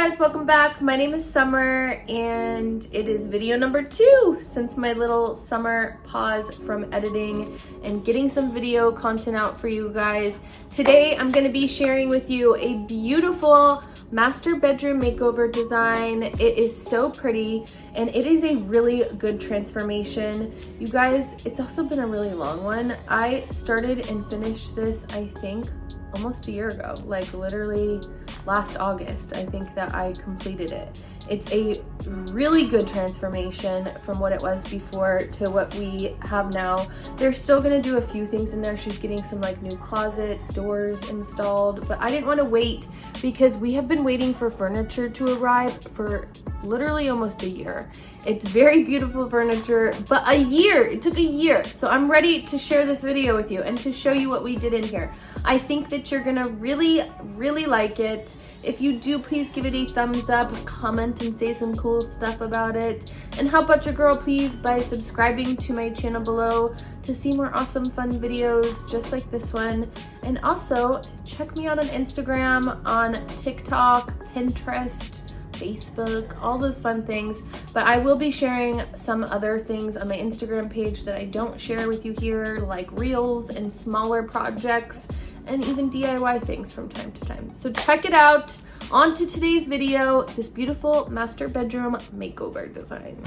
guys, welcome back. My name is Summer and it is video number 2 since my little summer pause from editing and getting some video content out for you guys. Today I'm going to be sharing with you a beautiful master bedroom makeover design. It is so pretty and it is a really good transformation. You guys, it's also been a really long one. I started and finished this, I think, almost a year ago, like literally last August, I think that I completed it. It's a really good transformation from what it was before to what we have now. They're still gonna do a few things in there. She's getting some like new closet doors installed, but I didn't want to wait because we have been waiting for furniture to arrive for literally almost a year. It's very beautiful furniture, but a year, it took a year. So I'm ready to share this video with you and to show you what we did in here. I think that you're gonna really like it. If you do, please give it a thumbs up, comment and say some cool stuff about it. And help out your girl, please, by subscribing to my channel below to see more awesome fun videos just like this one. And also, check me out on Instagram, on TikTok, Pinterest, Facebook, all those fun things. But I will be sharing some other things on my Instagram page that I don't share with you here, like reels and smaller projects and even DIY things from time to time. So check it out. On to today's video, this beautiful master bedroom makeover design.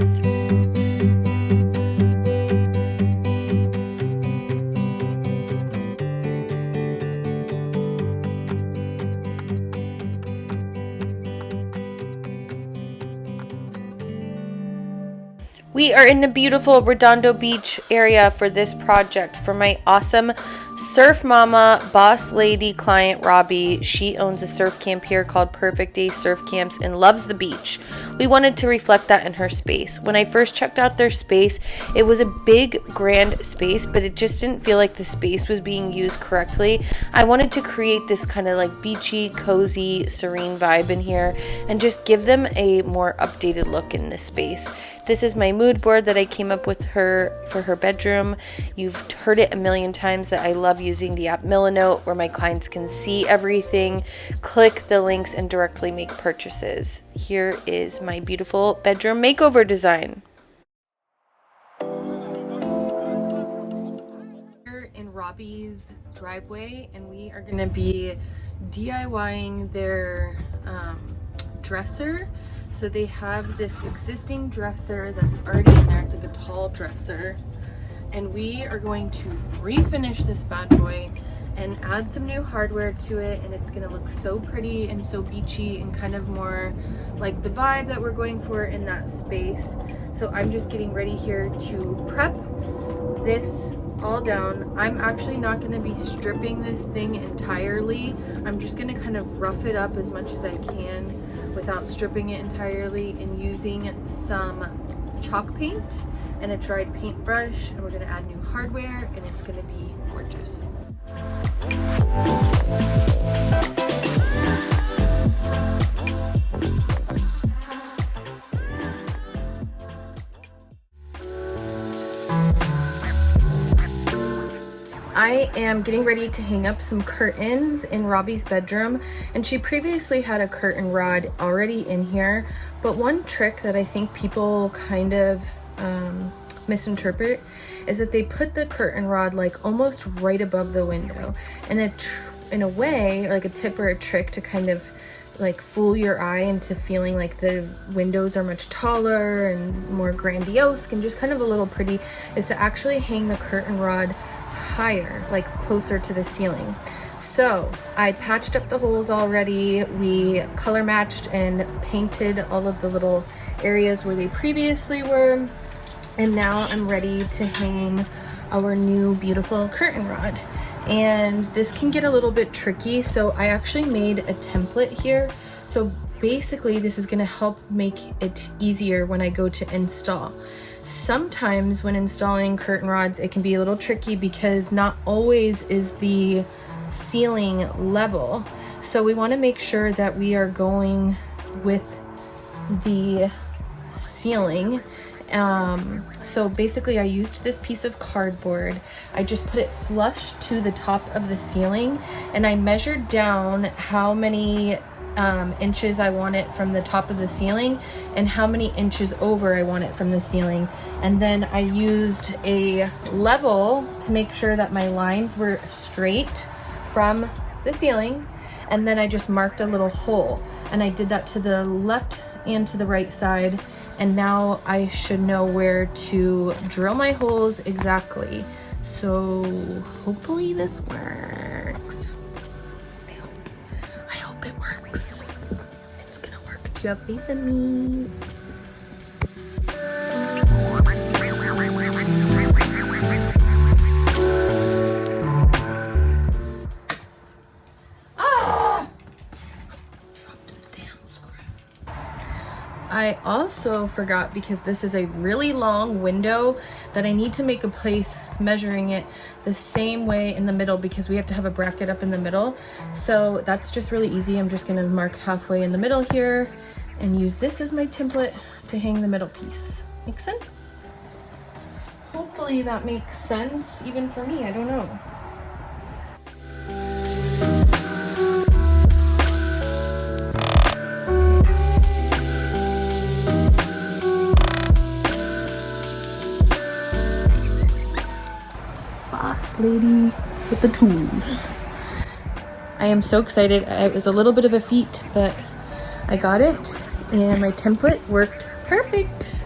We are in the beautiful Redondo Beach area for this project for my awesome surf mama, boss lady client, Robbie. She owns a surf camp here called Perfect Day Surf Camps and loves the beach. We wanted to reflect that in her space. When I first checked out their space, it was a big, grand space, but it just didn't feel like the space was being used correctly. I wanted to create this kind of like beachy, cozy, serene vibe in here and just give them a more updated look in this space. This is my mood board that I came up with her for her bedroom. You've heard it a million times that I love using the app Milanote where my clients can see everything, click the links, and directly make purchases. Here is my beautiful bedroom makeover design. We're in Robbie's driveway and we are going to be DIYing their dresser. So they have this existing dresser that's already in there. It's like a tall dresser. And we are going to refinish this bad boy and add some new hardware to it. And it's gonna look so pretty and so beachy and kind of more like the vibe that we're going for in that space. So I'm just getting ready here to prep this all down. I'm actually not going to be stripping this thing entirely. I'm just going to kind of rough it up as much as I can without stripping it entirely and using some chalk paint and a dried paintbrush, and we're going to add new hardware and it's going to be gorgeous. I am getting ready to hang up some curtains in Robbie's bedroom, and she previously had a curtain rod already in here, but one trick that I think people kind of misinterpret is that they put the curtain rod like almost right above the window, and in a way, like a tip or a trick to kind of like fool your eye into feeling like the windows are much taller and more grandiose and just kind of a little pretty, is to actually hang the curtain rod higher, like closer to the ceiling. So I patched up the holes already. We color matched and painted all of the little areas where they previously were. And now I'm ready to hang our new beautiful curtain rod. And this can get a little bit tricky. So I actually made a template here. So basically this is going to help make it easier when I go to install. Sometimes when installing curtain rods, it can be a little tricky because not always is the ceiling level. So we want to make sure that we are going with the ceiling. So basically I used this piece of cardboard. I just put it flush to the top of the ceiling and I measured down how many inches I want it from the top of the ceiling and how many inches over I want it from the ceiling. And then I used a level to make sure that my lines were straight from the ceiling. And then I just marked a little hole, and I did that to the left and to the right side. And now I should know where to drill my holes exactly. So hopefully this works. I hope it works. It's gonna work. Do you have faith in me? I also forgot, because this is a really long window, that I need to make a place measuring it the same way in the middle, because we have to have a bracket up in the middle. So that's just really easy. I'm just gonna mark halfway in the middle here and use this as my template to hang the middle piece. Make sense? Hopefully that makes sense even for me. I don't know. Boss lady with the tools. I am so excited. It was a little bit of a feat, but I got it, and my template worked perfect.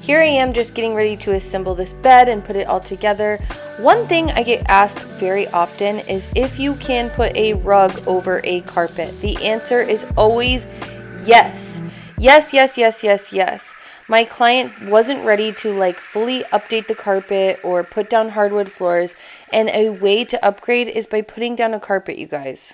Here I am just getting ready to assemble this bed and put it all together. One thing I get asked very often is if you can put a rug over a carpet. The answer is always yes. Yes, yes, yes, yes, yes. My client wasn't ready to like fully update the carpet or put down hardwood floors, and a way to upgrade is by putting down a carpet, you guys.